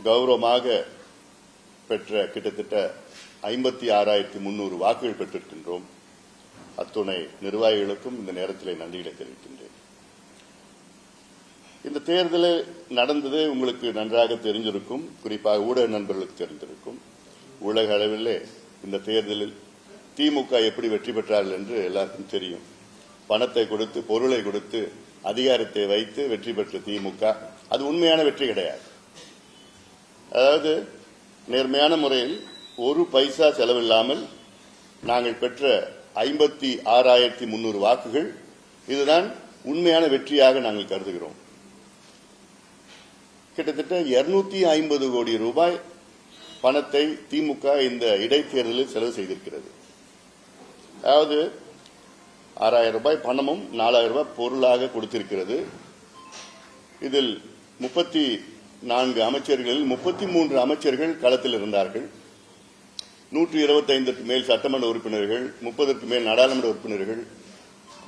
கௌரவமாக பெற்ற கிட்டத்தட்ட 56,300 வாக்குகள் பெற்றிருக்கின்றோம். அத்துணை நிர்வாகிகளுக்கும் இந்த நேரத்தில் நன்றிகளை தெரிவிக்கின்றேன். இந்த தேர்தல் நடந்தது உங்களுக்கு நன்றாக தெரிஞ்சிருக்கும், குறிப்பாக ஊடக நண்பர்களுக்கு தெரிந்திருக்கும். உலக அளவில் இந்த தேர்தலில் திமுக எப்படி வெற்றி பெற்றார்கள் என்று எல்லாருக்கும் தெரியும். பணத்தை கொடுத்து, பொருளை கொடுத்து, அதிகாரத்தை வைத்து வெற்றி பெற்ற திமுக அது உண்மையான வெற்றி கிடையாது. அதாவது நேர்மையான முறையில் ஒரு பைசா செலவில்லாமல் நாங்கள் பெற்ற 56,300 வாக்குகள் இதுதான் உண்மையான வெற்றியாக நாங்கள் கருதுகிறோம். கிட்டத்தட்ட 250 கோடி ரூபாய் பணத்தை திமுக இந்த இடைத்தேர்தலில் செலவு செய்திருக்கிறது. அதாவது 6,000 ரூபாய் பணமும் 4,000 ரூபாய் பொருளாக கொடுத்திருக்கிறது. இதில் 34 அமைச்சர்களில் 33 அமைச்சர்கள் களத்தில் இருந்தார்கள். 125க்கு மேல் சட்டமன்ற உறுப்பினர்கள், 30க்கு மேல் நாடாளுமன்ற உறுப்பினர்கள்,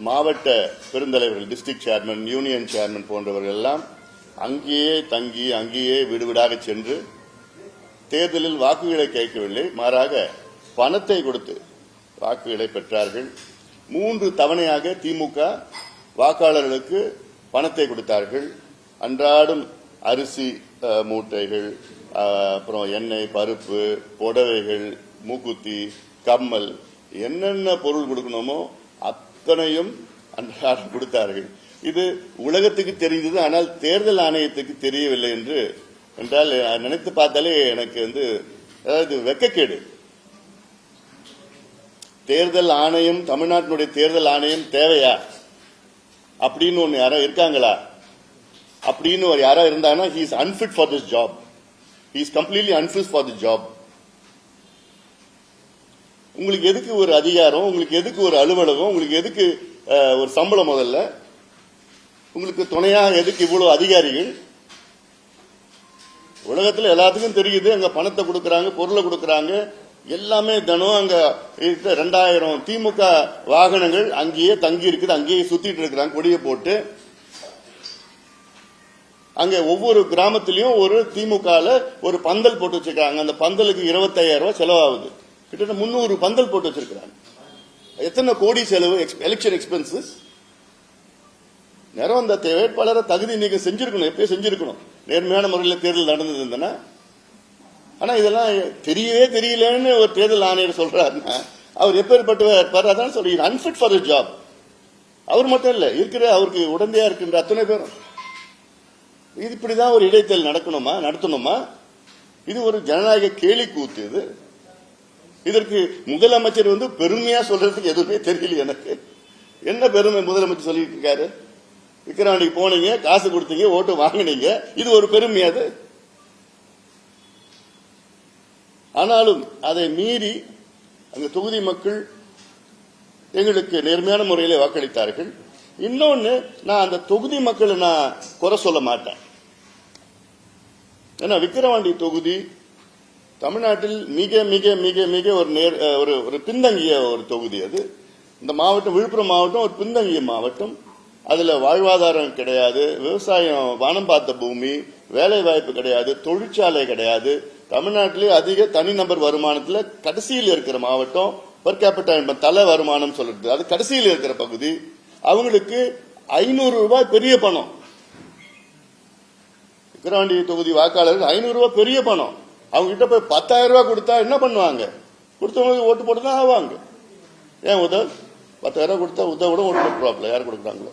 மாவட்ட பெருந்தலைவர்கள், டிஸ்ட்ரிக்ட் சேர்மன், யூனியன் சேர்மன் போன்றவர்கள் எல்லாம் அங்கேயே தங்கி அங்கேயே வீடுவீடாக சென்று தேர்தலில் வாக்குகளை கேட்கவில்லை, மாறாக பணத்தை கொடுத்து வாக்குகளை பெற்றார்கள். 3 தவணையாக திமுக வாக்காளர்களுக்கு பணத்தை கொடுத்தார்கள். அன்றாடம் அரிசி மூட்டைகள், அப்புறம் எண்ணெய், பருப்பு, புடவைகள், மூக்குத்தி, கம்மல், என்னென்ன பொருள் கொடுக்கணுமோ அத்தனையும் அன்றாடம் கொடுத்தார்கள். இது உலகத்துக்கு தெரிந்தது, ஆனால் தேர்தல் ஆணையத்துக்கு தெரியவில்லை என்றால் நினைத்து பார்த்தாலே எனக்கு அதாவது வெக்கக்கேடு. தேர்தல் ஆணையம், தமிழ்நாட்டினுடைய தேர்தல் ஆணையம் தேவையா அப்படின்னு ஒன்னு யாரா இருக்காங்களா? அப்படின்னு யாரா இருந்தாங்கன்னா he is unfit for this job. He is completely unfit for the job. உங்களுக்கு எதுக்கு ஒரு அதிகாரம், உங்களுக்கு எதுக்கு ஒரு அலுவலகம், உங்களுக்கு எதுக்கு ஒரு சம்பளம்? முதல்ல உங்களுக்கு துணையா எதுக்கு இவ்வளவு அதிகாரிகள்? உலகத்தில் எல்லாத்துக்கும் தெரியுது, அங்க பணத்தை கொடுக்கறாங்க, பொருளை கொடுக்கறாங்க, எல்லாமே தினம் அங்க 2000 திமுக வாகனங்கள் அங்கேயே தங்கி இருக்குது, அங்கேயே சுத்திட்டு இருக்கிறாங்க கொடியை போட்டு. அங்க ஒவ்வொரு கிராமத்திலையும் ஒரு திமுகல ஒரு பந்தல் போட்டு வச்சிருக்காங்க. அந்த பந்தலுக்கு 25,000 ரூபாய் செலவாகுது. கிட்டத்தட்ட 300 பந்தல் போட்டு வச்சிருக்காங்க. எத்தனை கோடி செலவு? Election expenses. நேரம் அந்த வேட்பாளரை தகுதி நீக்கம் செஞ்சிருக்கணும், எப்பயும் செஞ்சிருக்கணும், நேர்மையான முறையில் தேர்தல் நடந்தது. ஆனா இதெல்லாம் தெரியவே தெரியலன்னு ஒரு தேர்தல் ஆணையர் சொல்றாருன்னா அவர் எப்பேற்பட்டவர்? அதான் சொல்றீங்க, அன்பிட் ஃபார் தி ஜாப். அவர் மட்டும் இல்ல, இருக்கிற அவருக்கு உடந்தையா இருக்கின்ற அத்தனை பேரும். இது இப்படிதான் ஒரு இடைத்தேர்தல் நடத்தணுமா? இது ஒரு ஜனநாயக கேலி கூத்து. இது இதற்கு முதலமைச்சர் பெருமையா சொல்றதுக்கு எதுவுமே தெரியல எனக்கு. என்ன பெருமை முதலமைச்சர் சொல்லிட்டு இருக்காரு? விக்கிரவாண்டிக்கு போனீங்க, காசு கொடுத்தீங்க, ஓட்டு வாங்கினீங்க, இது ஒரு பெருமையா? அது ஆனாலும் அதை மீறி அந்த தொகுதி மக்கள் எங்களுக்கு நேர்மையான முறையில் வாக்களித்தார்கள். இன்னொன்னு, நான் அந்த தொகுதி மக்களை நான் குறை சொல்ல மாட்டேன். ஏன்னா விக்கிரவாண்டி தொகுதி தமிழ்நாட்டில் மிக மிக மிக மிக ஒரு பின்தங்கிய ஒரு தொகுதி. அது இந்த மாவட்டம், விழுப்புரம் மாவட்டம் ஒரு பின்தங்கிய மாவட்டம். அதுல வாழ்வாதாரம் கிடையாது, விவசாயம், வானம் பார்த்த பூமி, வேலை வாய்ப்பு கிடையாது, தொழிற்சாலை கிடையாது. தமிழ்நாட்டிலே அதிக தனிநபர் வருமானத்துல கடைசியில் இருக்கிற மாவட்டம். பெர் கேபிட்டா தலை வருமானம் சொல்றது அது கடைசியில் இருக்கிற பகுதி. அவங்களுக்கு 500 ரூபாய் பெரிய பணம். விக்கிரவாண்டி தொகுதி வாக்காளர்கள் 500 ரூபாய் பெரிய பணம். அவங்க கிட்ட போய் 10,000 ரூபாய் கொடுத்தா என்ன பண்ணுவாங்க? கொடுத்தவங்களுக்கு ஓட்டு போட்டு தான் ஆவாங்க. ஏன் 10,000 கொடுத்தா உதவோட ஓட்டு போட்டுருவாப்ல, யாரு கொடுக்குறாங்களோ?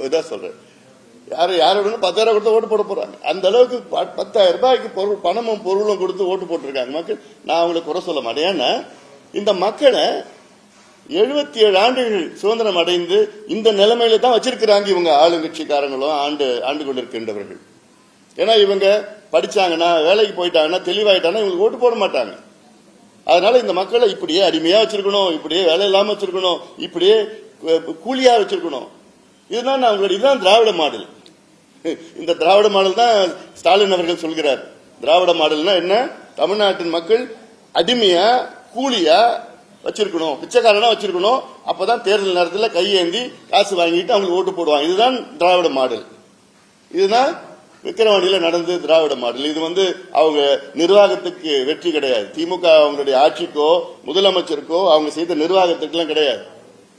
இதான் சொல்றேன், யாரோட 10,000 கொடுத்தா ஓட்டு போட போறாங்க. அந்த அளவுக்கு 10,000 ரூபாய்க்கு பணமும் பொருளும் கொடுத்து ஓட்டு போட்டிருக்காங்க மக்கள். நான் அவங்களை குறை சொல்ல மாட்டேன். ஏன்னா இந்த மக்களை 77 ஆண்டுகள் சுதந்திரம் அடைந்து இந்த நிலைமையில தான் வச்சிருக்கிறாங்க இவங்க ஆளுங்கட்சிக்காரங்களும் ஆண்டு கொண்டிருக்கின்றவர்கள். ஏன்னா இவங்க படிச்சாங்கன்னா, வேலைக்கு போயிட்டாங்கன்னா, தெளிவாயிட்டாங்கன்னா இவங்களுக்கு ஓட்டு போட மாட்டாங்க. அதனால இந்த மக்களை இப்படியே அடிமையா வச்சிருக்கணும், இப்படியே வேலை இல்லாம வச்சிருக்கணும், இப்படியே கூலியா வச்சிருக்கணும். இதுதான் திராவிட மாடல். இந்த திராவிட மாடல் தான் ஸ்டாலின் அவர்கள் சொல்கிறார். திராவிட மாடல்னா என்ன? தமிழ்நாட்டின் மக்கள் அடிமையா கூலியா வச்சிருக்கணும், பிச்சைக்காரனா வச்சிருக்கணும். அப்பதான் தேர்தல் நேரத்தில் கையேந்தி காசு வாங்கிட்டு அவங்களுக்கு ஓட்டு போடுவாங்க. இதுதான் திராவிட மாடல். இதுதான் விக்கிரவாண்டியில நடந்து திராவிட மாடல். இது அவங்க நிர்வாகத்துக்கு வெற்றி கிடையாது. திமுக அவங்களுடைய ஆட்சிக்கோ முதலமைச்சருக்கோ அவங்க செய்த நிர்வாகத்துக்குலாம் கிடையாது.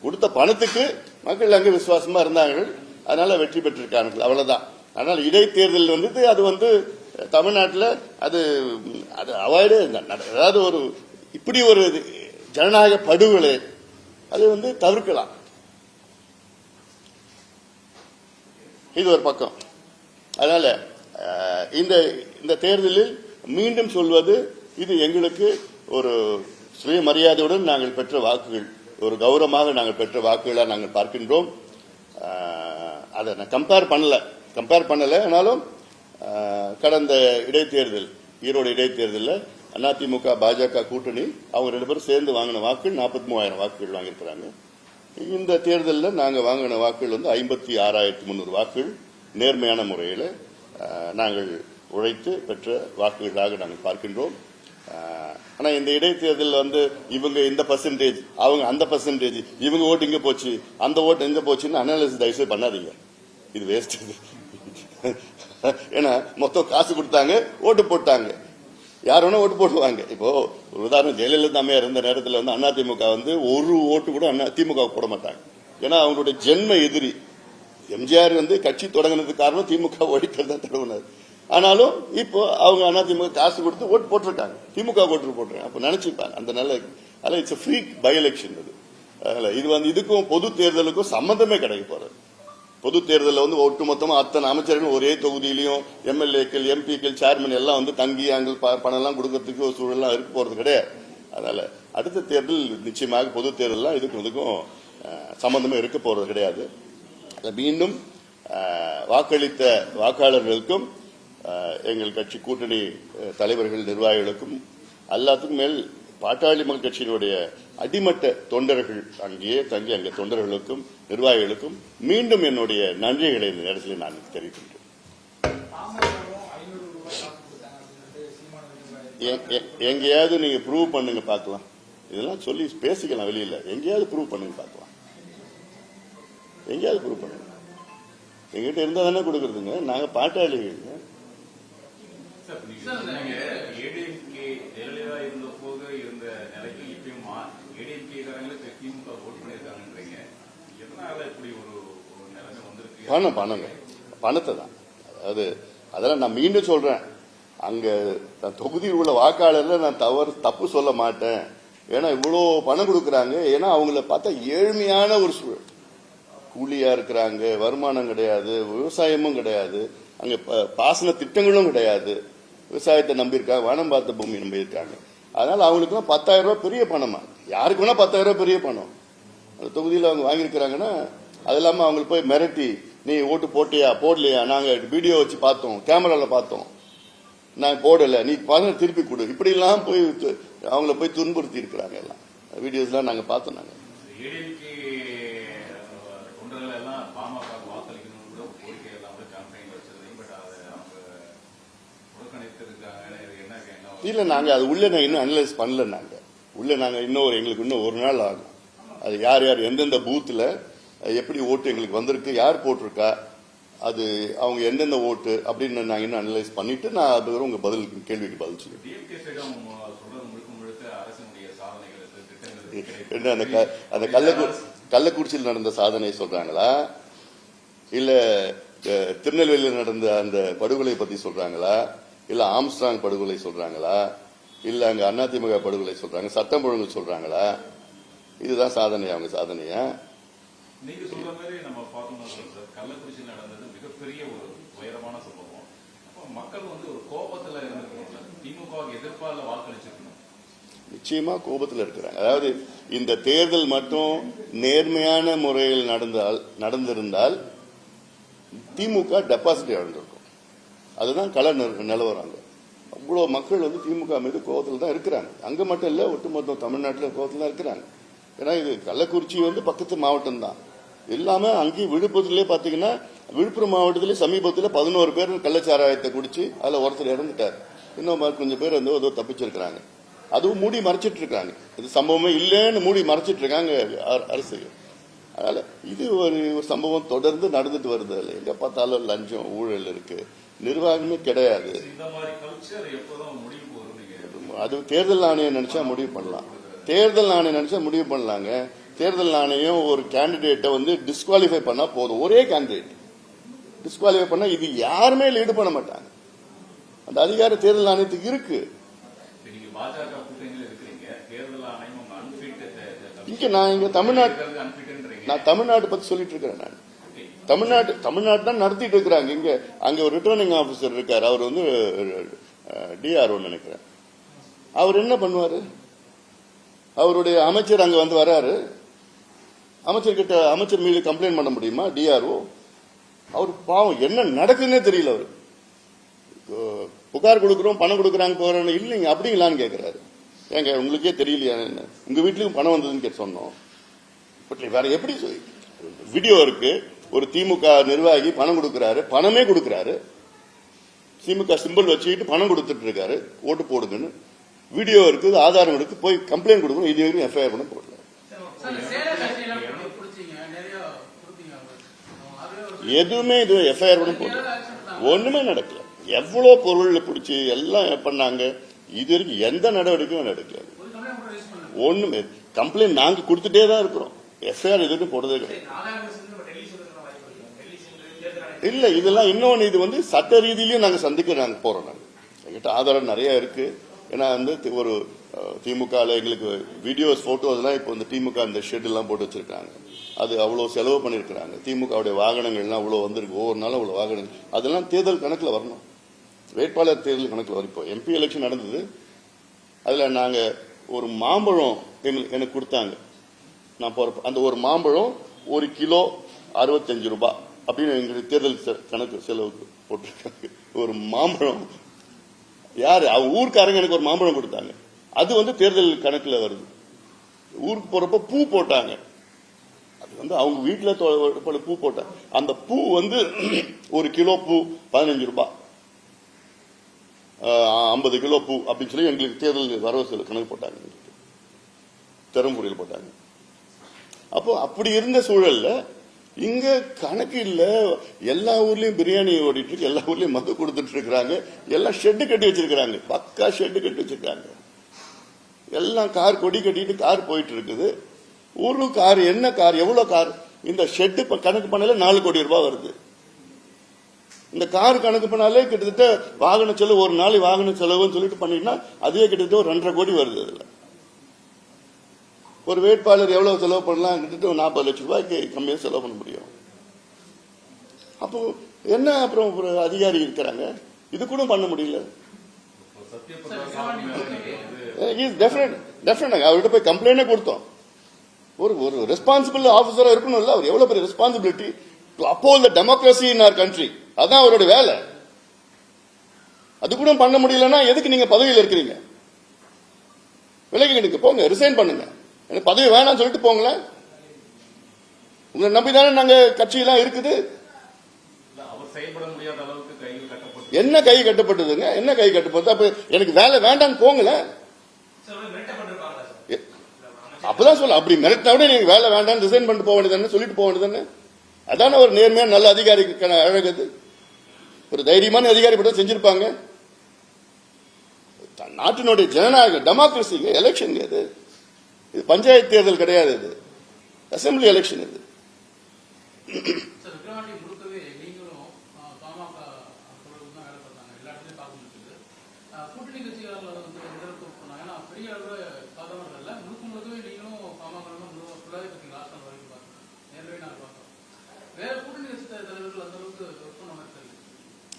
கொடுத்த பணத்துக்கு மக்கள் அங்கே விசுவாசமா இருந்தார்கள், அதனால வெற்றி பெற்றிருக்கார்கள், அவ்வளவுதான். அதனால இடைத்தேர்தல் அது தமிழ்நாட்டில் அது அவாய்டு, அதாவது இப்படி ஒரு ஜனநாயக படுகொலை அது தவிர்க்கலாம். இது ஒரு பக்கம். அதனால இந்த தேர்தலில் மீண்டும் சொல்வது, இது எங்களுக்கு ஒரு சுயமரியாதையுடன் நாங்கள் பெற்ற வாக்குகள், ஒரு கௌரவமாக நாங்கள் பெற்ற வாக்குகளாக நாங்கள் பார்க்கின்றோம். அதை நான் கம்பேர் பண்ணல. ஆனாலும் கடந்த இடைத்தேர்தல், ஈரோடு இடைத்தேர்தலில் அதிமுக பாஜக கூட்டணி அவங்க 2 பேரும் சேர்ந்து வாங்கின வாக்குகள் 43,000 வாக்குகள் வாங்கியிருக்கிறாங்க. இந்த தேர்தலில் நாங்கள் வாங்கின வாக்குகள் 56,300 வாக்குகள் நேர்மையான முறையில் நாங்கள் உழைத்து பெற்ற வாக்குகளாக நாங்கள் பார்க்கின்றோம். ஆனா இந்த இடைத்தேர்தல் இவங்க இந்த பர்சன்டேஜ், அவங்க அந்த பர்சன்டேஜ், இவங்க ஓட்டு இங்க போச்சு, அந்த ஓட்டு எங்க போச்சுன்னு அனாலிசிஸ் தயவுசெய்து பண்ணாதீங்க. இது வேஸ்ட். ஏன்னா மொத்தம் காசு கொடுத்தாங்க, ஓட்டு போட்டாங்க, யார் வேணா ஓட்டு போடுவாங்க. இப்போ ஒரு உதாரணம், ஜெயலலிதா அம்மையார் இருந்த நேரத்தில் அதிமுக ஒரு ஓட்டு கூட திமுக போட மாட்டாங்க. ஏன்னா அவங்களுடைய ஜென்ம எதிரி. எம்ஜிஆர் கட்சி தொடங்கினதுக்கு காரணம் திமுக ஒழிக்கிறது தான் தடவுனார். ஆனாலும் இப்போ அவங்க அதிமுக காசு கொடுத்து ஓட்டு போட்டிருக்காங்க, திமுக ஓட்டு போட்டிருக்காங்க. அப்ப நினைச்சுப்பாங்க அந்த நல்ல, அதனால இட்ஸ் ஃப்ரீ பை எலெக்ஷன். அதனால இது இதுக்கும் பொது தேர்தலுக்கும் சம்பந்தமே கிடைக்க போறது. பொது தேர்தலில் ஒட்டுமொத்தமா அத்தனை அமைச்சர்கள் ஒரே தொகுதியிலையும் எம்எல்ஏக்கள், எம்பிக்கள், சேர்மன் எல்லாம் தங்கி அங்கே பணம் எல்லாம் கொடுக்கறதுக்கு ஒரு சூழலாம் இருக்க போறது கிடையாது. அதனால அடுத்த தேர்தல் நிச்சயமாக பொது தேர்தலாம் இதுக்கும் சம்பந்தமே இருக்க போறது கிடையாது. மீண்டும் வாக்களித்த வாக்காளர்களுக்கும் எங்கள் கட்சி கூட்டணி தலைவர்கள், நிர்வாகிகளுக்கும், எல்லாத்துக்கும் மேல் பாட்டாளி மக்கள் கட்சியினுடைய அடிமட்ட தொண்டர்கள், அங்கேயே தங்கி அங்கே தொண்டர்களுக்கும் நிர்வாகிகளுக்கும் மீண்டும் என்னுடைய நன்றிகளை இந்த நேரத்தில் நான் தெரிவிக்கின்றேன். எங்கேயாவது நீங்க ப்ரூவ் பண்ணுங்க பார்க்கலாம். இதெல்லாம் சொல்லி பேசிக்கலாம் வெளியில. எங்கேயாவது ப்ரூவ் பண்ணுங்க பார்க்கலாம். எங்கேயாவது ப்ரூவ் பண்ணுங்க. எங்கிட்ட இருந்தா தானே கொடுக்கறதுங்க. நாங்க பாட்டாளிகள். பணத்தை தான். அதாவது அதெல்லாம் நான் மீண்டும் சொல்றேன், அங்க தொகுதியில் உள்ள வாக்காளர்ல நான் தப்பு சொல்ல மாட்டேன். ஏன்னா இவ்வளவு பணம் கொடுக்கறாங்க. ஏன்னா அவங்கள பார்த்தா ஏழ்மையான ஒரு சூழல், கூலியா இருக்கிறாங்க, வருமானம் கிடையாது, விவசாயமும் கிடையாது, அங்க பாசன திட்டங்களும் கிடையாது, விவசாயத்தை நம்பியிருக்காங்க, வனம் பார்த்த பூமி நம்பியிருக்காங்க. அதனால அவங்களுக்கு 10,000 ரூபாய் பெரிய பணமா, யாருக்கு வேணா 10,000 ரூபாய் பெரிய பணம் அந்த தொகுதியில் அவங்க வாங்கியிருக்கிறாங்கன்னா, அது இல்லாம அவங்களுக்கு போய் மிரட்டி, நீ ஓட்டு போட்டியா போடலையா, நாங்க வீடியோ வச்சு பார்த்தோம், கேமரால பார்த்தோம், நாங்க போடல, நீ பணம் திருப்பி கொடு, இப்படி எல்லாம் போய் அவங்கள போய் துன்புறுத்தி இருக்கிறாங்க. எல்லாம் வீடியோஸ் எல்லாம் நாங்க பார்த்தோம். நாங்க இல்ல, நாங்க அது உள்ள இன்னும் அனலைஸ் பண்ணல. நாங்க உள்ள எங்களுக்கு இன்னும் ஒரு நாள் ஆகும். அது யார் யார் எந்தெந்த பூத்துல எப்படி ஓட்டு எங்களுக்கு வந்திருக்கு, யார் போட்டிருக்கா, அது அவங்க எந்தெந்த ஓட்டு அப்படின்னு நாங்க இன்னும் அனலைஸ் பண்ணிட்டு நான் அது உங்க கேள்விக்கு பதில் சொல்லுவேன். அந்த கள்ளக்குறிச்சியில் நடந்த சாதனை சொல்றாங்களா, இல்ல திருநெல்வேலியில் நடந்த அந்த படுகொலை பத்தி சொல்றாங்களா, இல்ல ஆம்ஸ்ட்ராங் படுகொலை சொல்றாங்களா, இல்ல அங்க அதிமுக படுகொலை சொல்றாங்க, சட்டம் ஒழுங்கு சொல்றாங்களா, இதுதான் சாதனை, அவங்க சாதனையா? நீங்க சொல்ற மாதிரி நம்ம பார்த்தோம்னா சார், கள்ளக்குறிச்சியில் நடந்தது மிகப்பெரிய ஒரு உயரமான சம்பவம். மக்கள் ஒரு கோபத்துல இருந்திருக்கணும், திமுக எதிர்ப்பால வாக்களிச்சிருக்கணும். நிச்சயமா கோபத்தில் இருக்கிறாங்க. அதாவது இந்த தேர்தல் மட்டும் நேர்மையான முறையில் நடந்திருந்தால் திமுக டெபாசிட் இழந்திருக்கும். அதுதான் கள நிலவரம். அவ்வளவு மக்கள் திமுக மீது கோபத்தில் தான் இருக்கிறாங்க. அங்க மட்டும் இல்ல, ஒட்டுமொத்த தமிழ்நாட்டில் கோபத்தில் தான் இருக்கிறாங்க. ஏன்னா இது கள்ளக்குறிச்சி பக்கத்து மாவட்டம் தான். எல்லாமே அங்கேயும் விழுப்புரத்திலே பாத்தீங்கன்னா, விழுப்புரம் மாவட்டத்திலே சமீபத்தில் 11 பேர் கள்ளச்சாராயத்தை குடிச்சு அதுல ஒருத்தர் இறந்துட்டார். இன்னும் கொஞ்சம் பேர் ஏதோ தப்பிச்சிருக்கிறாங்க. அதுவும் மூடி மறைச்சிட்டு இருக்காங்க. இது சம்பவமே இல்லைன்னு மூடி மறைச்சிட்டு இருக்காங்க அரசு. அதனால இது ஒரு சம்பவம் தொடர்ந்து நடந்துட்டு வருது. எங்க பார்த்தாலும் லஞ்சம், ஊழல் இருக்கு. நிர்வாகமே கிடையாது. இந்த மாதிரி கல்ச்சர் எப்போதான் முடிவு போகும் நீங்க? அது தேர்தல் ஆணையம் நினைச்சா முடிவு பண்ணலாம். தேர்தல் ஆணையம் நினைச்சா முடிவு பண்ணலாங்க. தேர்தல் ஆணையம் ஒரு கேண்டிடேட்டை வந்து டிஸ்குவாலிஃபை பண்ணா போதும். ஒரே கேண்டிடேட் டிஸ்குவாலிஃபை பண்ணா இது யாருமே லீடு பண்ண மாட்டாங்க. அந்த அதிகாரம் தேர்தல் ஆணையத்துக்கு இருக்கு. நீங்க பாஜக கூட்டணியில் இருக்கிறீங்க, தேர்தல் ஆணையம் உங்க அன்பிட் இங்க நான் இங்க தமிழ்நாடு அன்பிட்ன்றீங்க. நான் தமிழ்நாடு பத்தி சொல்லிட்டு இருக்கிறேன். நான் தமிழ்நாடு தான் நடத்திட்டு இருக்கிறாங்க. இங்க அங்க ஒரு ரிட்டர்னிங் ஆபீசர் இருக்காரு. அவர் வந்து டிஆர்ஓ நினைக்கிறேன். அவர் என்ன பண்ணுவாரு? அவருடைய அமைச்சர் அங்க வந்து வராரு. அமைச்சர் மீது கம்ப்ளைண்ட் பண்ண முடியுமா டிஆர்ஓ? அவர் பாவம் என்ன நடக்குதுன்னே தெரியல. அவரு புகார் கொடுக்குறோம், பணம் கொடுக்குறாங்க போறோம் இல்லைங்க அப்படிங்களான்னு கேட்கிறாரு. ஏங்க உங்களுக்கே தெரியலையா? உங்க வீட்லயும் பணம் வந்ததுன்னு சொன்னோம். வேற எப்படி வீடியோ இருக்கு. ஒரு திமுக நிர்வாகி பணம் கொடுக்கிறாரு, பணமே கொடுக்கிறாரு, திமுக சிம்பிள் வச்சுக்கிட்டு பணம் கொடுத்துட்டு இருக்காரு, ஓட்டு போடுங்கன்னு வீடியோ இருக்கு, ஆதாரம் இருக்கு. போய் கம்ப்ளைண்ட் கொடுக்கணும். இது வரைக்கும் எஃப்ஐஆர் பண்ண போடல. எதுவுமே இது எஃப்ஐஆர் பண்ண போடல. ஒண்ணுமே நடக்கல. எவ்வளவு பொருள் பிடிச்சி எல்லாம் பண்ணாங்க. இது வரைக்கும் எந்த நடவடிக்கையும் நடக்கல. ஒண்ணுமே கம்ப்ளைண்ட் நாங்க கொடுத்துட்டே தான் இருக்கிறோம். எஃப்ஐஆர் எதுவும் போடுறதே கிடையாது. இல்ல இதெல்லாம் இன்னொன்னு, இது வந்து சட்ட ரீதியிலயும் நாங்க சந்திக்க நாங்க போறோம். நாங்க எங்கிட்ட ஆதாரம் நிறைய இருக்கு. ஏன்னா வந்து ஒரு திமுக எங்களுக்கு வீடியோஸ் போட்டோஸ் எல்லாம் இப்போ இந்த திமுக இந்த ஷெட் எல்லாம் போட்டு வச்சிருக்காங்க. அது அவ்வளவு செலவு பண்ணிருக்காங்க. திமுகவுடைய வாகனங்கள் எல்லாம் அவ்வளவு வந்திருக்கு. ஒவ்வொரு நாளும் அவ்வளவு வாகனங்கள். அதெல்லாம் தேர்தல் கணக்குல வரணும். வேட்பாளர் தேர்தல் கணக்குல வரும். இப்போ எம்பி எலெக்ஷன் நடந்தது. அதுல நாங்க ஒரு மாம்பழம் எனக்கு கொடுத்தாங்க. நான் போறப்ப அந்த ஒரு மாம்பழம் 1 கிலோ 65 ரூபாய் அப்படின்னு எங்களுக்கு தேர்தல் கணக்கு செலவுக்கு போட்டிருக்காங்க. ஒரு மாம்பழம் யாரு ஊருக்காரங்க எனக்கு ஒரு மாம்பழம் கொடுத்தாங்க. அது வந்து தேர்தல் கணக்குல வருது. ஊருக்கு போறப்ப பூ போட்டாங்க. அது வந்து அவங்க வீட்டுல பூ போட்டாங்க. அந்த பூ வந்து 1 கிலோ பூ 15 ரூபாய், 50 கிலோ பூ அப்படின்னு சொல்லி எங்களுக்கு தேர்தல் வரவு செலவு கணக்கு போட்டாங்க. தருமபுரியில் போட்டாங்க. அப்போ அப்படி இருந்த சூழல்ல இங்க கணக்கு இல்ல. எல்லா ஊர்லயும் பிரியாணி ஓடிட்டு இருக்கு. எல்லா ஊர்லயும் மது கொடுத்துட்டு இருக்காங்க. எல்லாம் ஷெட்டு கட்டி வச்சிருக்காங்க. பக்கா ஷெட்டு கட்டி வச்சிருக்காங்க. எல்லாம் கார் கொடி கட்டிட்டு கார் போயிட்டு இருக்குது. ஊரு கார் என்ன கார் எவ்வளவு கார்? இந்த ஷெட்டு கணக்கு பண்ணாலே 4 கோடி ரூபாய் வருது. இந்த கார் கணக்கு பண்ணாலே கிட்டத்தட்ட வாகன செலவு, ஒரு நாள் வாகன செலவுன்னு சொல்லிட்டு பண்ணிட்டா அதுவே கிட்டத்தட்ட ஒரு 2.5 கோடி வருது. அதுல ஒரு வேட்பாளர் எவ்வளவு செலவு பண்ணலாம்? கிட்டத்தட்ட 40 லட்சம் ரூபாய்க்கு கம்மியா செலவு பண்ண முடியும். அப்போ என்ன அப்புறம் ஒரு அதிகாரி இருக்கிறாங்க, இது கூட பண்ண முடியல. அவர்கிட்ட போய் கம்ப்ளைண்டே கொடுத்தோம். ஒரு ரெஸ்பான்சிபிள் ஆபீசரா இருக்கணும்ல. அவர் எவ்வளவு பெரிய responsibility to uphold the democracy in our country. அதான் அவரோட வேலை. அது கூட பண்ண முடியலன்னா எதுக்கு நீங்க பதவியில் இருக்கிறீங்க? விலகி போங்க, ரிசைன் பண்ணுங்க. எனக்கு பதவி வேணாம்னு சொல்லிட்டு போங்களேன். உங்களை நம்பிதானே நாங்க கட்சியெல்லாம் இருக்குது. என்ன கை கட்டப்பட்டதுங்க? என்ன கை கட்டப்பட்டது? அப்ப எனக்கு வேலை வேண்டான்னு போங்களேன். அப்பதான் சொல்ல, அப்படி மிரட்டினா விட நீங்க வேலை வேண்டாம் ரிசைன் பண்ணிட்டு போக வேண்டியதானே, சொல்லிட்டு போக வேண்டியதானே. அதான ஒரு நேர்மையான நல்ல அதிகாரிக்கு அழகது. ஒரு தைரியமான அதிகாரி பற்றி செஞ்சிருப்பாங்க. நாட்டினுடைய ஜனநாயக டெமோக்ரஸி எலெக்ஷன் இது. இது பஞ்சாயத்து தேர்தல் கிடையாது. இது அசம்பிளி எலெக்ஷன். இது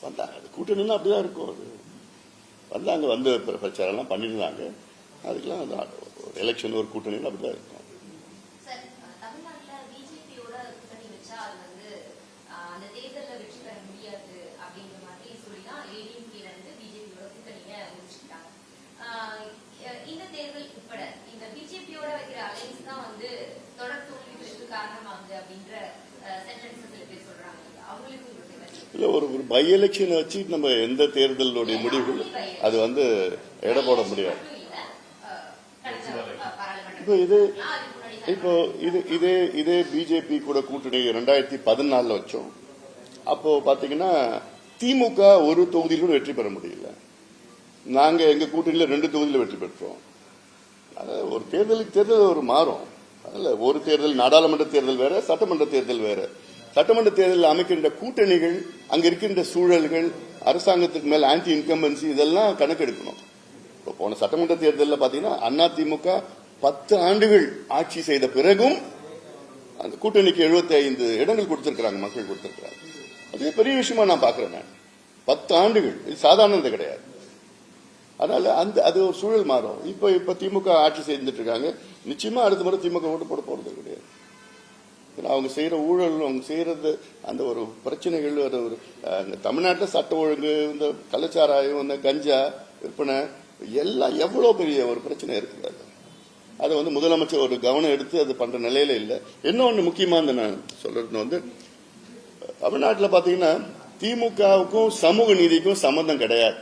வந்தாங்க. கூட்டணி அப்படிதான் இருக்கும். அது வந்தாங்க, வந்து பிரச்சாரம் எல்லாம் பண்ணிருந்தாங்க. அதுக்கெல்லாம் எலெக்ஷன் ஒரு கூட்டணி அப்படிதான் இருக்கும். இல்ல ஒரு பை எலெக்ஷன் வச்சு நம்ம எந்த தேர்தலுடைய முடிவுகள் அது வந்து எடை போட முடியாது. இப்போ இதே பிஜேபி கூட கூட்டணி 2014 வச்சோம். அப்போ பாத்தீங்கன்னா திமுக ஒரு தொகுதியிலும் வெற்றி பெற முடியல. நாங்க எங்க கூட்டணியில 2 தொகுதியில வெற்றி பெற்றோம். ஒரு தேர்தலுக்கு தேர்தல் ஒரு மாறும். அதுல ஒரு தேர்தல் நாடாளுமன்ற தேர்தல் வேற, சட்டமன்ற தேர்தல் வேற. சட்டமன்ற தேர்தலில் அமைக்கின்ற கூட்டணிகள், அங்க இருக்கின்ற சூழல்கள், அரசாங்கத்துக்கு மேல ஆன்டி இன்கம்பன்சி, இதெல்லாம் கணக்கெடுக்கணும். போன சட்டமன்ற தேர்தலில் பாத்தீங்கன்னா அதிமுக 10 ஆண்டுகள் ஆட்சி செய்த பிறகும் அந்த கூட்டணிக்கு 75 இடங்கள் கொடுத்திருக்கிறாங்க, மக்கள் கொடுத்திருக்கிறாங்க. அதே பெரிய விஷயமா நான் பாக்குறேன். நான் 10 ஆண்டுகள், இது சாதாரணது கிடையாது. அதனால அது ஒரு சூழல் மாறும். இப்ப திமுக ஆட்சி செய்துட்டு இருக்காங்க. நிச்சயமா அடுத்த முறை திமுக ஓட்டு போட போறது கிடையாது. அவங்க செய்யற ஊழல், அவங்க செய்யறது அந்த ஒரு பிரச்சனைகள், ஒரு தமிழ்நாட்டில் சட்ட ஒழுங்கு, இந்த கள்ளச்சாராயம், இந்த கஞ்சா விற்பனை எல்லாம் எவ்வளவு பெரிய ஒரு பிரச்சனை இருக்குது. அதை முதலமைச்சர் ஒரு கவனம் எடுத்து அது பண்ற நிலையில இல்லை. இன்னொன்னு முக்கியமா நான் சொல்றது தமிழ்நாட்டில் பாத்தீங்கன்னா திமுகவுக்கும் சமூக நீதிக்கும் சம்பந்தம் கிடையாது.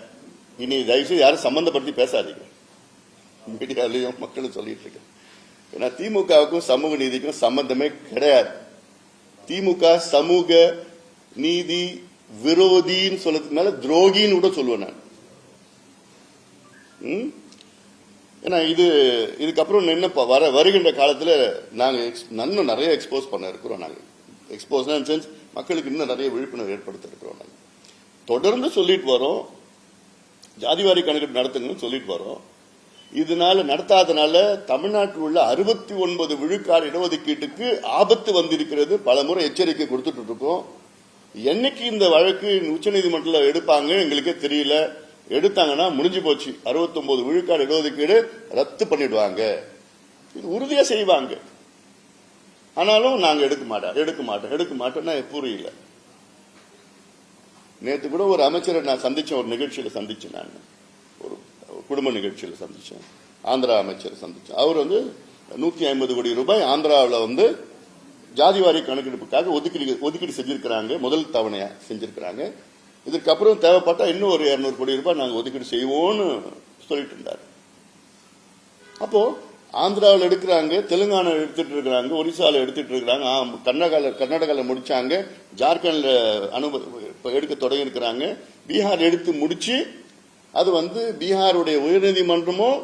இனி தயவுசெய்து யாரும் சம்பந்தப்படுத்தி பேசாதீங்க, மீடியாலையும் மக்களும் சொல்லிட்டு இருக்கேன். ஏன்னா திமுகவுக்கும் சமூக நீதிக்கும் சம்பந்தமே கிடையாது. திமுக சமூக நீதி விரோதின்னு சொல்றதுக்கு மேல துரோகின்னு கூட சொல்லுவேன் நான். ஏன்னா இதுக்கப்புறம் என்ன வருகின்ற காலத்துல நாங்க இன்னும் நிறைய எக்ஸ்போஸ் பண்ண இருக்கிறோம். நாங்க எக்ஸ்போஸ் மக்களுக்கு இன்னும் நிறைய விழிப்புணர்வு ஏற்படுத்த இருக்கிறோம். நாங்க தொடர்ந்து சொல்லிட்டு வரோம், ஜாதிவாரி கணக்கெடுப்பு நடத்துங்கன்னு சொல்லிட்டு வரோம். இதனால நடத்தாதனால தமிழ்நாட்டில் உள்ள 69 விழுக்காடு இடஒதுக்கீட்டுக்கு ஆபத்து வந்திருக்கிறது. பல முறை எச்சரிக்கை கொடுத்துட்டு இருக்கோம். என்னைக்கு இந்த வழக்கு உச்சநீதிமன்றத்தில் எடுப்பாங்க எங்களுக்கே தெரியல. எடுத்தாங்கன்னா முடிஞ்சு போச்சு. 69 விழுக்காடு இடஒதுக்கீடு ரத்து பண்ணிடுவாங்க, இது உறுதியா செய்வாங்க. ஆனாலும் நாங்க எடுக்க மாட்டோம்னா புரியல. நேற்று கூட ஒரு அமைச்சரை நான் சந்திச்சேன், ஒரு நிகழ்ச்சியில சந்திச்சேன். நான் ஒரு குடும்ப நிகழ்ச்சியில சந்திச்சேன். ஆந்திரா அமைச்சரை சந்திச்சேன். அவர் 150 கோடி ரூபாய் ஆந்திராவில் ஜாதிவாரி கணக்கெடுப்புக்காக ஒதுக்கீடு செஞ்சிருக்கிறாங்க. முதல் தவணையா செஞ்சிருக்கிறாங்க. இதுக்கப்புறம் தேவைப்பட்டா இன்னும் ஒரு 200 கோடி ரூபாய் நாங்க ஒதுக்கீடு செய்வோம்னு சொல்லிட்டு இருந்தார். அப்போ ஆந்திராவில் எடுக்கிறாங்க, தெலுங்கானா எடுத்துட்டு இருக்கிறாங்க, ஒரிசால எடுத்துட்டு இருக்கிறாங்க, கர்நாடகாவில் முடிச்சாங்க, ஜார்க்கண்ட்ல எடுக்க தொடங்கி இருக்கிறாங்க, பீகார் எடுத்து முடிச்சு அது பீகாருடைய உயர்நீதிமன்றமும்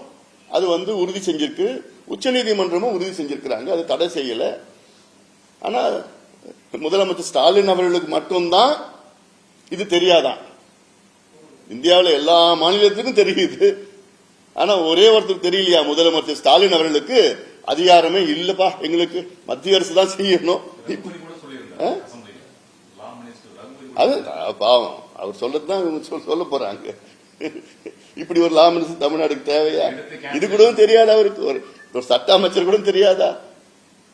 அது உறுதி செஞ்சிருக்கு, உச்சநீதிமன்றமும் உறுதி செஞ்சிருக்கிறாங்க. அது தடை செய்யல. ஆனா முதலமைச்சர் ஸ்டாலின் அவர்களுக்கு மட்டும்தான் இது தெரியாதான். இந்தியாவில் எல்லா மாநிலத்துக்கும் தெரியுது. ஆனா ஒரே ஒருத்தர் தெரியலையா, முதலமைச்சர் ஸ்டாலின் அவர்களுக்கு அதிகாரமே இல்லப்பா, எங்களுக்கு மத்திய அரசு தான் செய்யணும். அது பாவம், அவர் சொல்லத்தான் சொல்ல போறாங்க. இப்படி ஒரு லா மினிஸ்டர் தமிழ்நாடுக்கு தேவையா? இது கூட தெரியாதா அவருக்கு? ஒரு சட்ட அமைச்சர் கூட தெரியாதா?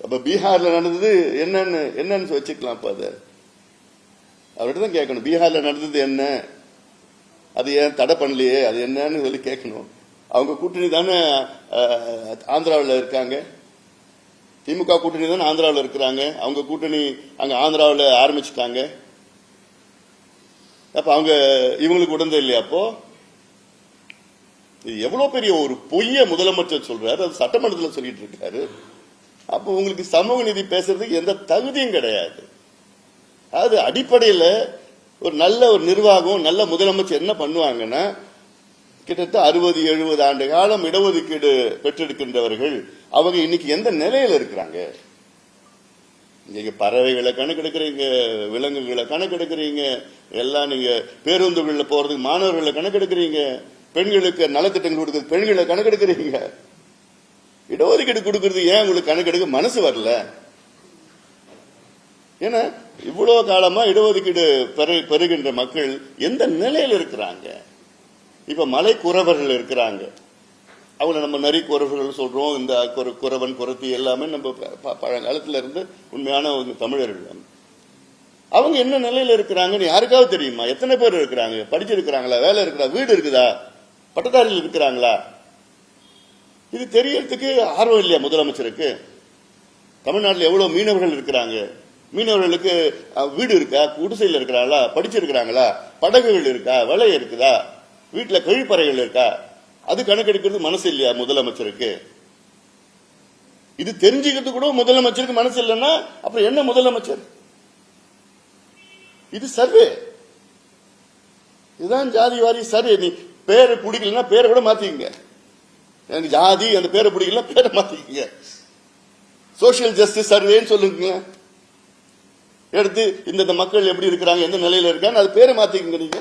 அப்ப பீகார்ல நடந்தது என்னன்னு வச்சுக்கலாம். அப்ப அது அவர்கிட்ட தான் கேட்கணும். பீகார்ல நடந்தது என்ன, அது ஏன் தடை பண்ணலையே, அது என்னன்னு சொல்லி கேட்கணும். அவங்க கூட்டணி தானே ஆந்திராவில் இருக்காங்க, திமுக கூட்டணி தானே ஆந்திராவில் இருக்கிறாங்க. அவங்க கூட்டணி அங்க ஆந்திராவில் ஆரம்பிச்சுட்டாங்க. அப்ப அவங்க இவங்களுக்கு உடந்தே இல்லையா? அப்போ இது எவ்வளவு பெரிய ஒரு பொய்ய முதலமைச்சர் சொல்றாரு, அது சட்டமன்றத்தில் சொல்லிட்டு இருக்காரு. அப்ப உங்களுக்கு சமூக நீதி பேசுறதுக்கு எந்த தகுதியும் கிடையாது. அது அடிப்படையில் ஒரு நல்ல ஒரு நிர்வாகம், நல்ல முதலமைச்சர் என்ன பண்ணுவாங்கன்னா, கிட்டத்தட்ட 60-70 ஆண்டு காலம் இடஒதுக்கீடு பெற்றிருக்கின்றவர்கள் அவங்க இன்னைக்கு எந்த நிலையில இருக்கிறாங்க? நீங்க பறவைகளை கணக்கெடுக்கிறீங்க, விலங்குகளை கணக்கெடுக்கிறீங்க, எல்லாம் நீங்க பேருந்துகளில் போறதுக்கு மாணவர்களை கணக்கெடுக்கிறீங்க, பெண்களுக்கு நலத்திட்டங்கள் கொடுக்குறது பெண்களை கணக்கெடுக்கிறீங்க. இடஒதுக்கீடு கொடுக்கறது ஏன் உங்களுக்கு கணக்கெடுக்க மனசு வரல? ஏன்னா இவ்வளவு காலமா இடஒதுக்கீடு பெறுகின்ற மக்கள் எந்த நிலையில இருக்கிறாங்க? இப்ப மலை குறவர்கள் இருக்கிறாங்க, அவங்கள நம்ம நரி குறவர்கள் சொல்றோம். இந்த குறவன் குறத்தி எல்லாமே நம்ம பழங்காலத்துல இருந்து உண்மையான தமிழர்கள். அவங்க என்ன நிலையில இருக்கிறாங்கன்னு யாருக்காவது தெரியுமா? எத்தனை பேர் இருக்கிறாங்க? படிச்சிருக்கிறாங்களா? வேலை இருக்குதா? வீடு இருக்குதா? பட்டதாரிகள் இருக்கிறாங்களா? இது தெரியறதுக்கு ஆர்வம் இல்லையா முதலமைச்சருக்கு? தமிழ்நாட்டில் எவ்வளவு மீனவர்கள் இருக்கிறாங்க, மீனவர்களுக்கு வீடு இருக்கா? குடிசையில் இருக்கிறாங்களா? படிச்சிருக்கிறாங்களா? படகுகள் இருக்கா? வலை இருக்குதா? வீட்டுல கழிப்பறைகள் இருக்கா? அது கணக்கெடுக்கிறது மனசு இல்லையா முதலமைச்சருக்கு? இது தெரிஞ்சுக்கிறது கூட முதலமைச்சருக்கு மனசு இல்லைன்னா அப்புறம் என்ன முதலமைச்சர்? இது சர்வே. இதுதான் ஜாதி வாரி. சரி, நீ பேரை பிடிக்கலன்னா பேரை கூட மாத்திக்கங்க. எனக்கு ஜாதி அந்த பேரை பிடிக்கல, பேரை மாத்திக்கங்க. சோசியல் ஜஸ்டிஸ் சர்வேன்னு சொல்லுங்க. எடுத்து இந்த மக்கள் எப்படி இருக்கிறாங்க, எந்த நிலையில இருக்காங்க, அது பேரை மாத்திக்கங்க. நீங்க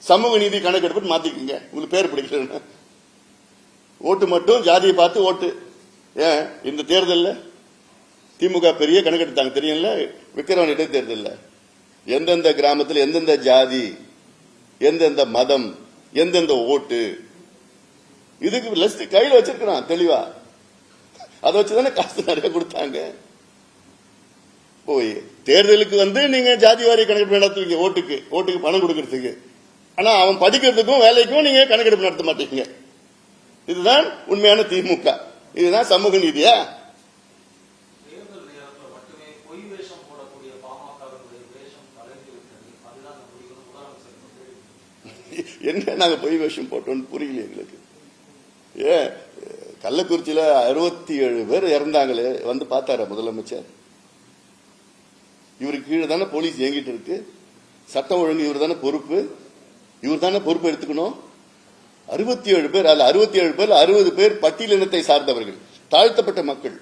சமூக நீதி கணக்கெடுப்பு மாத்திக்கங்க. உங்களுக்கு பேர் பிடிக்கலன்னா ஓட்டு மட்டும் ஜாதியை பார்த்து ஓட்டு. ஏன் இந்த தேர்தலில் திமுக பெரிய கணக்கெடுத்தாங்க தெரியல. விக்கிரவாணி இடைத்தேர்தலில் எந்தெந்த கிராமத்தில் எந்தெந்த ஜாதி, எந்தெந்த மதம், எந்தெந்த ஓட்டு, இதுக்கு லிஸ்ட் கையில் வச்சிருக்கிறான் தெளிவா. அதை வச்சுதானே காசு நிறைய கொடுத்தாங்க. போய் தேர்தலுக்கு நீங்க ஜாதி வாரி கணக்கெடுப்பு நடத்துவீங்க, ஓட்டுக்கு பணம் கொடுக்கறதுக்கு. ஆனா அவன் படிக்கிறதுக்கும் வேலைக்கும் நீங்க கணக்கெடுப்பு நடத்த மாட்டீங்க. இதுதான் உண்மையான திமுக. இதுதான் சமூக நீதியா? என்ன நாங்க பொய் வேஷம் போட்டோம்னு புரியல எங்களுக்கு. ஏன் கள்ளக்குறிச்சியில 67 பேர் இறந்தாங்களே, பார்த்தார முதலமைச்சர்? இவருக்கு கீழே தானே போலீஸ் இயங்கிட்டு இருக்கு. சட்டம் ஒழுங்கு இவர் தானே பொறுப்பு. இவர் தானே பொறுப்பு எடுத்துக்கணும். 67 பேர், அல்ல 67 பேர் 60 பேர் பட்டியலினத்தை சார்ந்தவர்கள், தாழ்த்தப்பட்ட மக்கள்.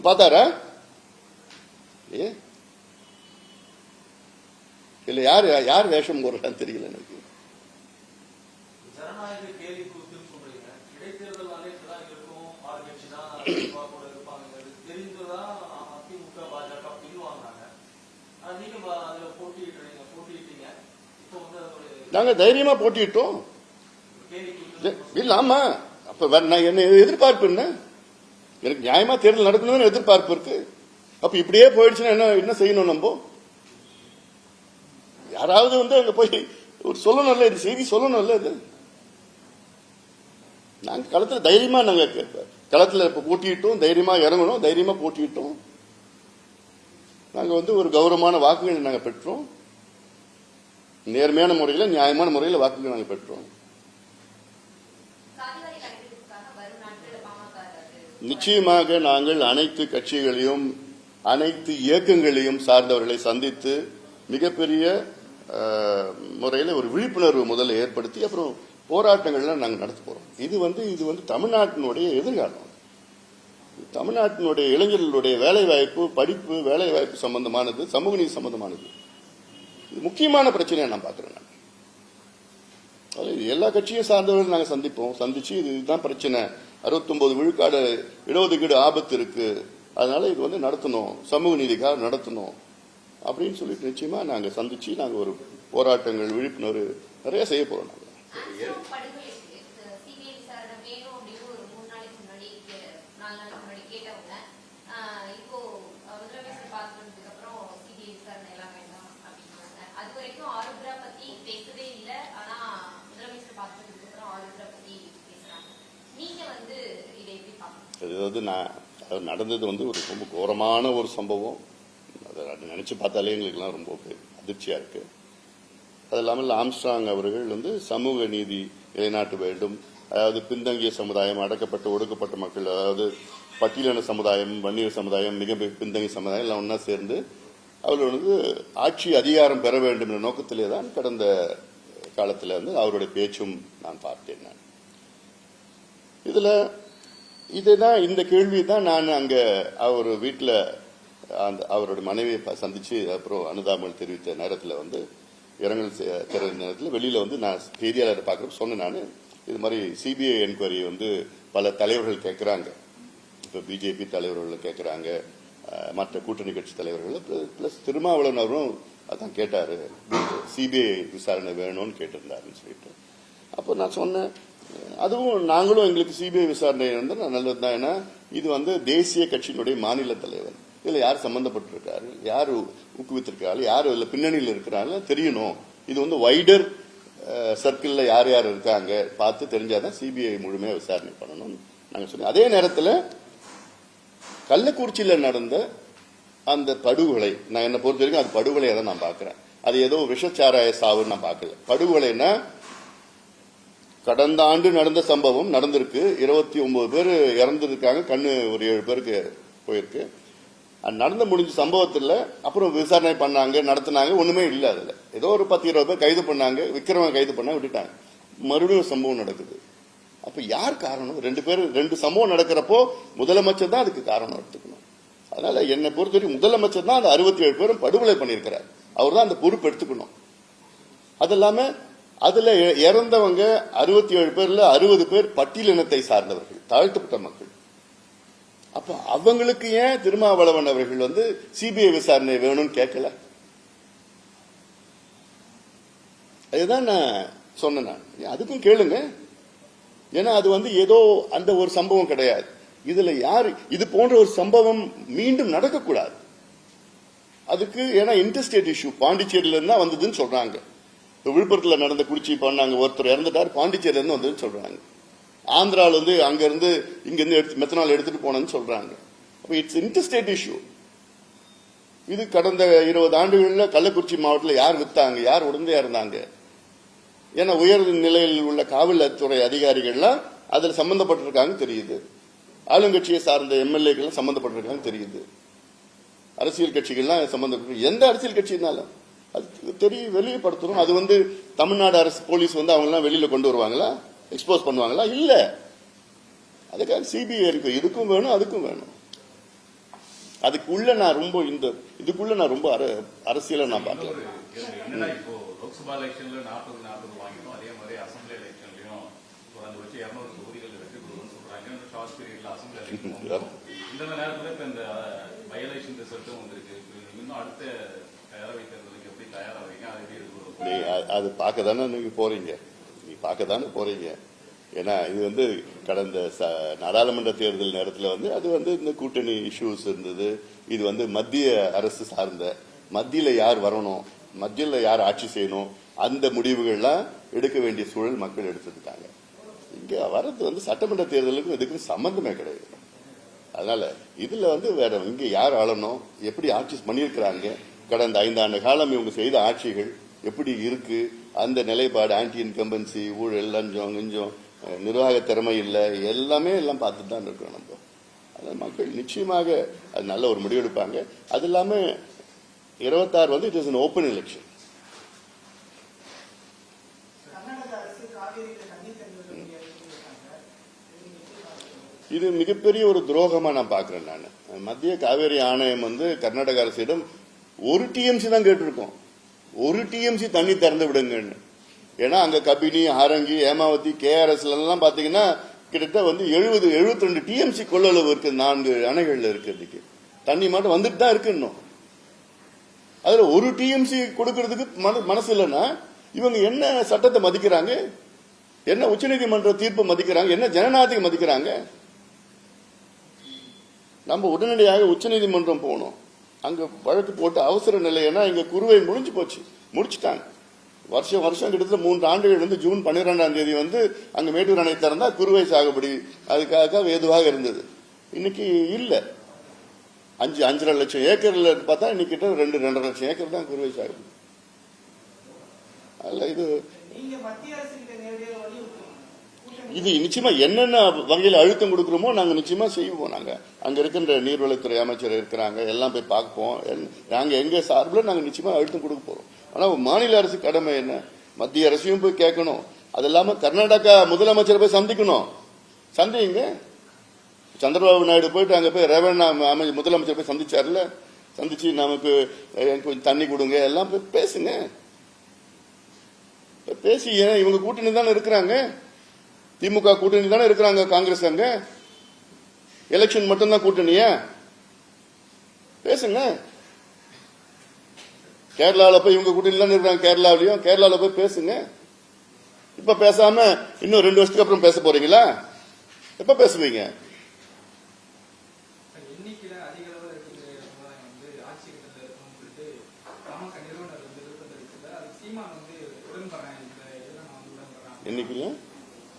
பார்த்தாரா? இல்ல யார் வேஷம் போடுறான்னு தெரியல எனக்கு. நாங்க தைரியமா போட்டிட்டோம். இல்ல ஆமா, அப்ப என்ன எதிர்பார்ப்பு என்ன? எனக்கு நியாயமா தேர்தல் நடக்கணும்னு எதிர்பார்ப்பு இருக்கு. அப்ப இப்படியே போயிடுச்சுன்னா என்ன செய்யணும்? நம்ம யாராவது அங்க போய் ஒரு சொல்லணும்ல, இந்த செய்தி சொல்லணும்ல. இது நாங்க களத்துல தைரியமா களத்துல போட்டிட்டோம், தைரியமா இறங்கணும், தைரியமா போட்டிட்டோம். நாங்க ஒரு கௌரவமான வாக்குகள் நாங்க பெற்றோம். நேர்மையான முறையில், நியாயமான முறையில் வாக்குகள் நாங்கள் பெற்றோம். நிச்சயமாக நாங்கள் அனைத்து கட்சிகளையும் அனைத்து இயக்கங்களையும் சார்ந்தவர்களை சந்தித்து மிகப்பெரிய முறையில் ஒரு விழிப்புணர்வு முதல்ல ஏற்படுத்தி அப்புறம் போராட்டங்கள்லாம் நாங்கள் நடத்த போறோம். இது தமிழ்நாட்டினுடைய எதிர்காலம். தமிழ்நாட்டினுடைய இளைஞர்களுடைய வேலைவாய்ப்பு, படிப்பு, வேலைவாய்ப்பு சம்பந்தமானது, சமூக நீதி சம்பந்தமானது. இது முக்கியமான பிரச்சனையை நான் பார்க்கிறேன். எல்லா கட்சியும் சார்ந்தவர்கள் நாங்கள் சந்திச்சு இதுதான் பிரச்சனை, 69 விழுக்காடு இடஒதுக்கீடு ஆபத்து இருக்கு, அதனால இது நடத்தணும், சமூக நீதிக்காக நடத்தணும் அப்படின்னு சொல்லிட்டு நிச்சயமா நாங்க சந்திச்சு நாங்க ஒரு போராட்டங்கள், விழிப்புணர்வு நிறைய செய்ய போறோம். அதாவது நடந்தது ஒரு ரொம்ப கோரமான ஒரு சம்பவம். அதை நினைச்சு பார்த்தாலே எங்களுக்குலாம் ரொம்ப அதிர்ச்சியா இருக்கு. அது இல்லாமல் ஆம்ஸ்ட்ராங் அவர்கள் சமூக நீதி நிலைநாட்ட வேண்டும், அதாவது பின்தங்கிய சமுதாயம், அடக்கப்பட்ட ஒடுக்கப்பட்ட மக்கள், அதாவது பட்டியலின சமுதாயம், வன்னியர் சமுதாயம், மிக பின்தங்கிய சமுதாயம் எல்லாம் ஒன்னா சேர்ந்து அவர்கள் ஆட்சி அதிகாரம் பெற வேண்டும் என்ற நோக்கத்திலே தான் கடந்த காலத்தில் அவருடைய பேச்சும் நான் பார்த்தேன். நான் இதுல இதுதான் இந்த கேள்வி தான் நான் அங்க அவர் வீட்டில் அவருடைய மனைவியை சந்திச்சு அப்புறம் அனுதாபங்கள் தெரிவித்த நேரத்தில் இரங்கல் தெரிவித்த நேரத்தில் வெளியில நான் செய்தியாளரை பார்க்குறப்ப சொன்னேன். நான் இது மாதிரி சிபிஐ என்கொயரி பல தலைவர்கள் கேட்கிறாங்க. இப்போ பிஜேபி தலைவர்கள் கேட்கிறாங்க, மற்ற கூட்டணி கட்சி தலைவர்கள் பிளஸ் திருமாவளவன் அவரும் அதான் கேட்டாரு, சிபிஐ விசாரணை வேணும்னு கேட்டிருந்தாருன்னு சொல்லிட்டு. அப்போ நான் சொன்னேன், அதுவும் நாங்களும் எங்களுக்கு சிபிஐ விசாரணை நல்லதுதான். ஏன்னா இது தேசிய கட்சியினுடைய மாநில தலைவர், இதுல யார் சம்பந்தப்பட்டிருக்காரு, யார் ஊக்குவித்திருக்காரு, யார் இதுல பின்னணியில் இருக்கிறாங்க தெரியணும். இது வைடர் சர்க்கிள்ல யார் யார் இருக்காங்க பார்த்து தெரிஞ்சாதான் சிபிஐ முழுமையா விசாரணை பண்ணணும் நாங்க சொன்னோம். அதே நேரத்தில் கள்ளக்குறிச்சியில நடந்த அந்த படுகொலை, நான் என்ன பொறுத்த வரைக்கும் அது படுகொலையை தான் நான் பாக்குறேன். அது ஏதோ விஷச்சாராய சாவுன்னு நான் பார்க்கல. படுகொலைன்னா கடந்த ஆண்டு நடந்த சம்பவம் நடந்திருக்கு. 29 பேர் இறந்திருக்காங்க, கண்ணு ஒரு 7 பேருக்கு போயிருக்கு. அது நடந்து முடிஞ்ச சம்பவத்தில் அப்புறம் விசாரணை பண்ணாங்க, நடத்தினாங்க, ஒண்ணுமே இல்லை. அதுல ஏதோ ஒரு 10-20 பேர் கைது பண்ணாங்க, விக்ரம கைது பண்ண விட்டுட்டாங்க. மறுபடியும் சம்பவம் நடக்குது. அப்ப யார் காரணம்? 2 சம்பவம் நடக்கிறப்போ முதலமைச்சர் தான் அதுக்கு காரணம் எடுத்துக்கணும். அதனால என்னை பொறுத்தவரை முதலமைச்சர் தான் அந்த 67 பேரும் படுகொலை பண்ணியிருக்கிறார். அவர் தான் அந்த பொறுப்பு எடுத்துக்கணும். அது இல்லாம அதுல இறந்தவங்க 67 பேர்ல 60 பேர் பட்டியலினத்தை சார்ந்தவர்கள், தாழ்த்தப்பட்ட மக்கள். அப்ப அவங்களுக்கு ஏன் திருமாவளவன் அவர்கள் சிபிஐ விசாரணை வேணும்னு கேட்கல? அதுதான் நான் சொன்னேன். அதுக்கும் கேளுங்க. ஏன்னா அது ஏதோ அந்த ஒரு சம்பவம் கிடையாது. இதுல யாரு இது போன்ற ஒரு சம்பவம் மீண்டும் நடக்கக்கூடாது. அதுக்கு ஏன்னா இன்டர்ஸ்டேட் இஷ்யூ பாண்டிச்சேரியில இருந்தா வந்ததுன்னு சொல்றாங்க. விழுப்புரத்தில் நடந்த குடிச்சி பண்ணாங்க, ஒருத்தர் இறந்துட்டார், பாண்டிச்சேரியில இருந்து வந்ததுன்னு சொல்றாங்க. ஆந்திரால அங்க இருந்து இங்க இருந்து மெத்தனால் எடுத்துட்டு போனேன்னு சொல்றாங்க. அப்ப இட்ஸ் இன்டர்ஸ்டேட் இஷ்யூ. இது கடந்த 20 ஆண்டுகள்ல கள்ளக்குறிச்சி மாவட்டத்தில் யார் வித்தாங்க, யார் உடந்தையா இருந்தாங்க? ஏன்னா உயர் நிலையில் உள்ள காவல்துறை அதிகாரிகள்லாம் அதுல சம்பந்தப்பட்டிருக்காங்க தெரியுது. ஆளுங்கட்சியை சார்ந்த எம்எல்ஏக்கள் சம்பந்தப்பட்டிருக்காங்க தெரியுது. அரசியல் கட்சிகள்லாம் சம்பந்தப்பட்டு எந்த அரசியல் கட்சினாலும் அது தெரியும், வெளியப்படுத்தணும். அது தமிழ்நாடு அரசு போலீஸ் அவங்க எல்லாம் வெளியில கொண்டு வருவாங்களா, எக்ஸ்போஸ் பண்ணுவாங்களா? இல்ல. அதுக்காக சிபிஐ இருக்கு. இதுக்கும் வேணும், அதுக்கும் வேணும். அதுக்குள்ள நான் ரொம்ப இதுக்குள்ள நான் ரொம்ப அரசியல நான் பார்க்கல. லோக்சபா எலெக்ஷன்ல 40 வாங்கினோம், அதே மாதிரி அசம்பிளி எலெக்ஷன்லயும் குறைஞ்ச வச்சு 200 தொகுதிகள் வெற்றி பெறுவோம்னு சொல்றாங்க. ஷார்ட் பீரியட்ல அசம்பிளி எலெக்ஷன் இந்த நேரத்துல இப்ப இந்த பை எலெக்ஷன் ரிசல்ட்டும் வந்திருக்கு. இன்னும் அடுத்த பேரவை தேர்தலுக்கு எப்படி தயாராவீங்க? அது எப்படி இருக்கு? அது பார்க்க தானே நீங்க போறீங்க. நீ பார்க்க தானே போறீங்க. ஏன்னா இது கடந்த நாடாளுமன்ற தேர்தல் நேரத்தில் அது இந்த கூட்டணி இஷ்யூஸ் இருந்தது. இது மத்திய அரசு சார்ந்த, மத்தியில யார் வரணும், மத்தியில யார் ஆட்சி செய்யணும், அந்த முடிவுகள்லாம் எடுக்க வேண்டிய சூழல் மக்கள் எடுத்துட்டாங்க. இங்க வரது சட்டமன்ற தேர்தலுக்கும் இதுக்கும் சம்பந்தமே கிடையாது. அதனால இதுல வேற இங்க யார் ஆளணும், எப்படி ஆட்சி பண்ணியிருக்கிறாங்க, கடந்த 5 ஆண்டு காலம் இவங்க செய்த ஆட்சிகள் எப்படி இருக்கு, அந்த நிலைப்பாடு, ஆன்டி இன்கம்பன்சி, ஊழல், லஞ்சம், கிஞ்சம், நிர்வாக திறமை இல்லை, எல்லாமே எல்லாம் பார்த்துட்டு தான் இருக்கோம் நம்ம. அதனால மக்கள் நிச்சயமாக அது நல்ல ஒரு முடிவெடுப்பாங்க. அது இல்லாம 26 it is an open election. இது மிகப்பெரிய ஒரு துரோகமா நான் பாக்குறேன். நான் மத்திய காவேரி ஆணையம் கர்நாடக அரசிடம் ஒரு டிஎம்சி தான் கேட்டிருக்கோம். ஒரு டிஎம்சி தண்ணி திறந்து விடுங்கன்னு. ஏன்னா அங்க கபினி, ஆரங்கி, ஏமாவதி, KRS எல்லாம் பாத்தீங்கன்னா கிட்டத்தட்ட 72 டிஎம்சி கொள்ளளவு இருக்கு. 4 அணைகள்ல இருக்கிறதுக்கு தண்ணி மட்டும் வந்துட்டு தான் இருக்கு. இன்னும் அதுல ஒரு டிஎம்சி கொடுக்கறதுக்கு மனசு இல்லைன்னா இவங்க என்ன சட்டத்தை மதிக்கிறாங்க, என்ன உச்சநீதிமன்ற தீர்ப்பு மதிக்கிறாங்க, என்ன ஜனநாயகத்தை மதிக்கிறாங்க? நம்ம உடனடியாக உச்சநீதிமன்றம் போகணும். அங்க வழக்கு போட்டு அவசர நிலை. ஏன்னா இங்க குறுவை முடிஞ்சு போச்சு, முடிச்சுட்டாங்க. வருஷம் கிட்டத்தட்ட 3 ஆண்டுகள் ஜூன் 12ஆம் தேதி அங்க மேட்டூர் அணை திறந்தா குறுவை சாகுபடி அதுக்காக ஏதுவாக இருந்தது. இன்னைக்கு இல்ல. 5.5 லட்சம் ஏக்கர்ல பார்த்தா இன்னைக்கு 2.5 லட்சம் ஏக்கர் தான் குறுவை சாகுபடி. அல்ல இது நிச்சயமா என்னென்ன வகையில் அழுத்தம் கொடுக்கிறோமோ நாங்க நிச்சயமா செய்வோம். நாங்க அங்க இருக்கின்ற நீர்வளத்துறை அமைச்சர் இருக்கிறாங்க, எல்லாம் போய் பார்ப்போம். நாங்க எங்க சார்பில் நாங்க நிச்சயமா அழுத்தம் கொடுக்க போறோம். ஆனா மாநில அரசு கடமை என்ன, மத்திய அரசையும் போய் கேட்கணும். அது இல்லாம கர்நாடகா முதலமைச்சரை போய் சந்திக்கணும். சந்திங்க. சந்திரபாபு நாயுடு போயிட்டு அங்க போய் ரேவண்ணா முதலமைச்சர் போய் சந்திச்சார்ல, சந்திச்சு நமக்கு கொஞ்சம் தண்ணி கொடுங்க, எல்லாம் போய் பேசுங்க. பேசி இவங்க கூட்டணி தானே இருக்கிறாங்க, திமுக கூட்டணி தானே இருக்கிறாங்க, காங்கிரஸ் அங்க எலெக்ஷன் மட்டும்தான் கூட்டணியா? பேசுங்க. கேரளாவில் போய் இவங்க கூட்டணி தானே இருக்கிறாங்க, கேரளாவில் போய் பேசுங்க. இப்ப பேசாம இன்னும் 2 வருஷத்துக்கு அப்புறம் பேச போறீங்களா? எப்ப பேசுவீங்க?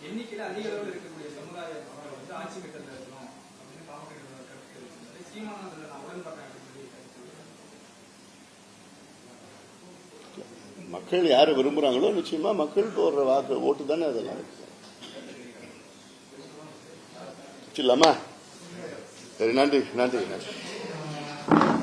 எண்ணிக்கையில அதிக அளவில் இருக்கக்கூடிய சமுதாயம் ஆட்சி கட்டத்தில் இருக்கணும் அப்படின்னு பாமக சீமானதுல நான் உடன்படுறேன். மக்கள் யாரு விரும்புறாங்களோ நிச்சயமா மக்கள் போடுற வாக்கு ஓட்டு தானே அதெல்லாம். சரி, நன்றி. வணக்கம்.